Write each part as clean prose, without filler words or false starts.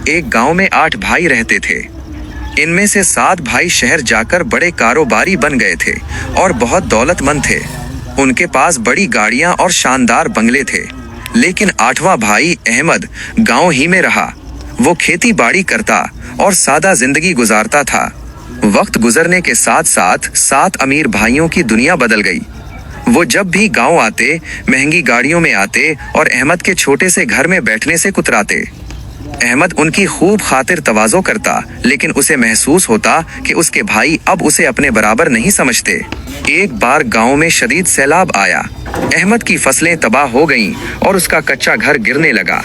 एक गांव में 8 भाई रहते थे। इनमें से 7 भाई शहर जाकर बड़े कारोबारी बन गए थे और बहुत दौलतमंद थे। उनके पास बड़ी गाड़ियां और शानदार बंगले थे। लेकिन 8वां भाई अहमद गांव ही में रहा। वो खेती बाड़ी करता और सादा जिंदगी गुजारता था। वक्त गुजरने के साथ साथ 7 अमीर भाइयों की दुनिया बदल गई। वो जब भी गांव आते महंगी गाड़ियों में आते और अहमद के छोटे से घर में बैठने से कुतराते। अहमद उनकी खूब खातिर तवाज़ो करता, लेकिन उसे महसूस होता कि उसके भाई अब उसे अपने बराबर नहीं समझते। एक बार गांव में शदीद सैलाब आया। अहमद की फसलें तबाह हो गईं और उसका कच्चा घर गिरने लगा।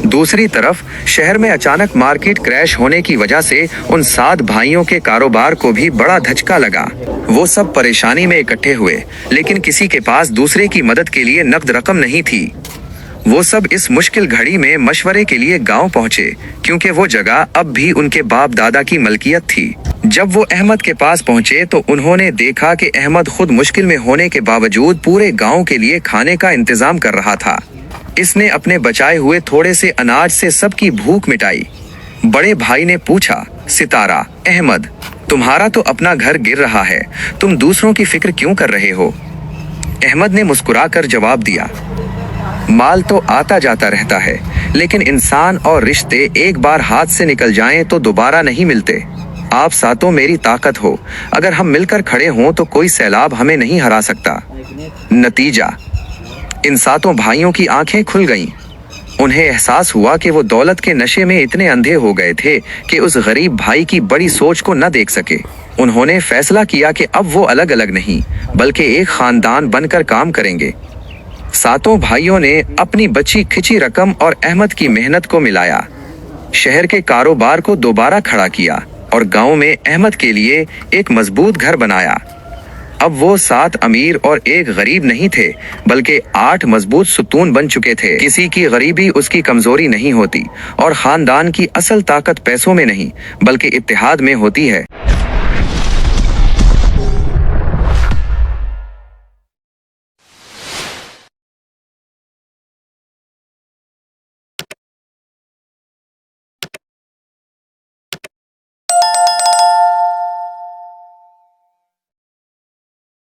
दूसरी तरफ शहर में अचानक मार्केट क्रैश होने की वजह से उन 7 भाइयों के कारोबार को भी बड़ा धचका लगा। वो सब परेशानी में इकट्ठे हुए, लेकिन किसी के पास दूसरे की मदद के लिए नकद रकम नहीं थी। वो सब इस मुश्किल घड़ी में मशवरे के लिए गांव पहुंचे, क्योंकि वो जगह अब भी उनके बाप दादा की मलकियत थी। जब वो अहमद के पास पहुंचे तो उन्होंने देखा कि अहमद खुद मुश्किल में होने के बावजूद पूरे गांव के लिए खाने का इंतजाम कर रहा था। इसने अपने बचाए हुए थोड़े से अनाज से सबकी भूख मिटाई। बड़े भाई ने पूछा, सितारा, अहमद, तुम्हारा तो अपना घर गिर रहा है, तुम दूसरों की फिक्र क्यों कर रहे हो? अहमद ने मुस्कुराकर जवाब दिया, माल तो आता जाता रहता है, लेकिन इंसान और रिश्ते एक बार हाथ से निकल जाएं तो दोबारा नहीं मिलते। आप सातों मेरी ताकत हो। अगर हम मिलकर खड़े हों तो कोई सैलाब हमें नहीं हरा सकता। नतीजा, इन 7 भाइयों की आंखें खुल गईं। उन्हें एहसास हुआ कि वो दौलत के नशे में इतने अंधे हो गए थे कि उस गरीब भाई की बड़ी सोच को न देख सके। उन्होंने फैसला किया कि अब वो अलग अलग नहीं, बल्कि एक खानदान बनकर काम करेंगे। 7 भाइयों ने अपनी बची खिंची रकम और अहमद की मेहनत को मिलाया, शहर के कारोबार को दोबारा खड़ा किया और गांव में अहमद के लिए एक मजबूत घर बनाया। अब वो 7 अमीर और एक गरीब नहीं थे, बल्कि 8 मजबूत सुतून बन चुके थे। किसी की गरीबी उसकी कमजोरी नहीं होती और खानदान की असल ताकत पैसों में नहीं, बल्कि इत्तेहाद में होती है।